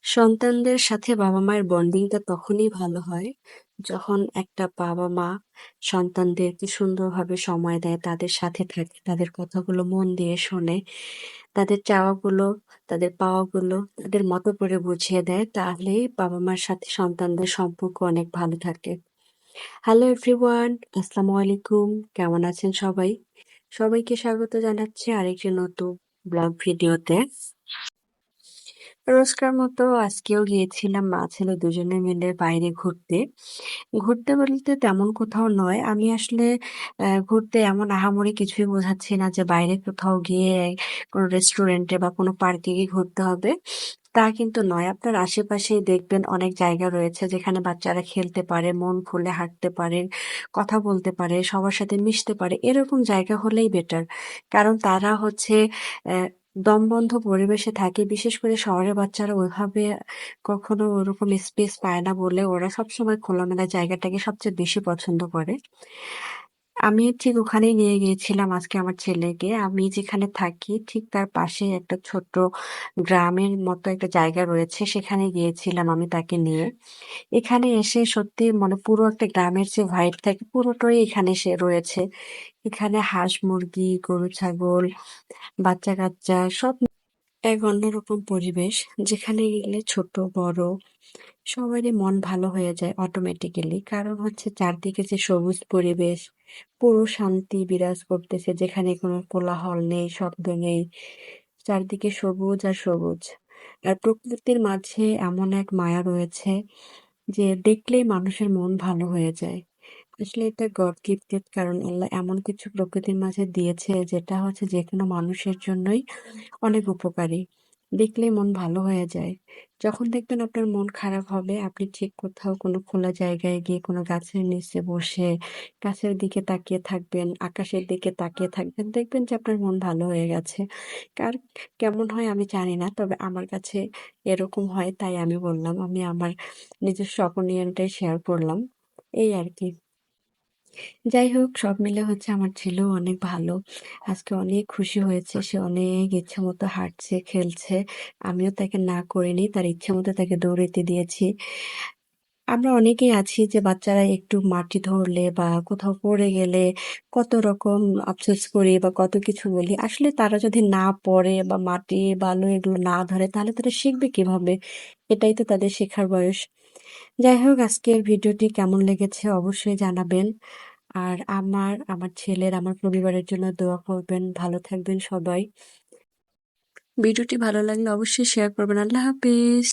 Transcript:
সন্তানদের সাথে বাবা-মায়ের বন্ডিংটা তখনই ভালো হয়, যখন একটা বাবা-মা সন্তানদেরকে সুন্দরভাবে সময় দেয়, তাদের সাথে থাকে, তাদের কথাগুলো মন দিয়ে শোনে, তাদের চাওয়াগুলো, তাদের পাওয়াগুলো তাদের মতো করে বুঝিয়ে দেয়, তাহলেই বাবা-মার সাথে সন্তানদের সম্পর্ক অনেক ভালো থাকে। হ্যালো এভরিওয়ান, আসসালামু আলাইকুম। কেমন আছেন সবাই? সবাইকে স্বাগত জানাচ্ছি আরেকটি নতুন ব্লগ ভিডিওতে। রোজকার মতো আজকেও গিয়েছিলাম মা ছেলে দুজনে মিলে বাইরে ঘুরতে। ঘুরতে বলতে তেমন কোথাও নয়। আমি আসলে ঘুরতে এমন আহামরি কিছুই বোঝাচ্ছি না যে বাইরে কোথাও গিয়ে কোনো রেস্টুরেন্টে বা কোনো পার্কে গিয়ে ঘুরতে হবে। তা কিন্তু নয়। আপনার আশেপাশেই দেখবেন অনেক জায়গা রয়েছে যেখানে বাচ্চারা খেলতে পারে, মন খুলে হাঁটতে পারে, কথা বলতে পারে, সবার সাথে মিশতে পারে। এরকম জায়গা হলেই বেটার। কারণ তারা হচ্ছে অ্যা দমবন্ধ পরিবেশে থাকে। বিশেষ করে শহরের বাচ্চারা ওইভাবে কখনো ওরকম স্পেস পায় না বলে ওরা সবসময় খোলামেলা জায়গাটাকে সবচেয়ে বেশি পছন্দ করে। আমি ঠিক ওখানেই নিয়ে গিয়েছিলাম আজকে আমার ছেলেকে। আমি যেখানে থাকি ঠিক তার পাশেই একটা ছোট্ট গ্রামের মতো একটা জায়গা রয়েছে। সেখানে গিয়েছিলাম আমি তাকে নিয়ে। এখানে এসে সত্যি মানে পুরো একটা গ্রামের যে ভাইব থাকে পুরোটাই এখানে রয়েছে। এখানে হাঁস, মুরগি, গরু, ছাগল, বাচ্চা-কাচ্চা সব এক অন্যরকম পরিবেশ। যেখানে গেলে ছোট বড় সবারই মন ভালো হয়ে যায় অটোমেটিক্যালি। কারণ হচ্ছে চারদিকে যে সবুজ পরিবেশ, পুরো শান্তি বিরাজ করতেছে যেখানে কোনো কোলাহল নেই, শব্দ নেই। চারদিকে সবুজ আর সবুজ। আর প্রকৃতির মাঝে এমন এক মায়া রয়েছে যে দেখলেই মানুষের মন ভালো হয়ে যায়। আসলে এটা গড গিফটেড, কারণ আল্লাহ এমন কিছু প্রকৃতির মাঝে দিয়েছে যেটা হচ্ছে যেকোনো মানুষের জন্যই অনেক উপকারী। দেখলেই মন ভালো হয়ে যায়। যখন দেখবেন আপনার মন খারাপ হবে, আপনি ঠিক কোথাও কোনো খোলা জায়গায় গিয়ে কোনো গাছের নিচে বসে গাছের দিকে তাকিয়ে থাকবেন, আকাশের দিকে তাকিয়ে থাকবেন। দেখবেন যে আপনার মন ভালো হয়ে গেছে। কার কেমন হয় আমি জানি না। তবে আমার কাছে এরকম হয়, তাই আমি বললাম। আমি আমার নিজস্ব opinion-টাই শেয়ার করলাম। এই আরকি। যাই হোক, সব মিলে হচ্ছে আমার ছেলেও অনেক ভালো। আজকে অনেক খুশি হয়েছে। সে অনেক ইচ্ছেমতো হাঁটছে, খেলছে। আমিও তাকে না করিনি। তার ইচ্ছেমতো তাকে দৌড়াইতে দিয়েছি। আমরা অনেকেই আছি যে বাচ্চারা একটু মাটি ধরলে বা কোথাও পড়ে গেলে কত রকম আফসোস করি বা কত কিছু বলি। আসলে তারা যদি না পড়ে বা মাটি, বালু এগুলো না ধরে তাহলে তারা শিখবে কিভাবে? এটাই তো তাদের শেখার বয়স। যাই হোক, আজকের ভিডিওটি কেমন লেগেছে অবশ্যই জানাবেন। আর আমার ছেলের, আমার পরিবারের জন্য দোয়া করবেন। ভালো থাকবেন সবাই। ভিডিওটি ভালো লাগলে অবশ্যই শেয়ার করবেন। আল্লাহ হাফেজ।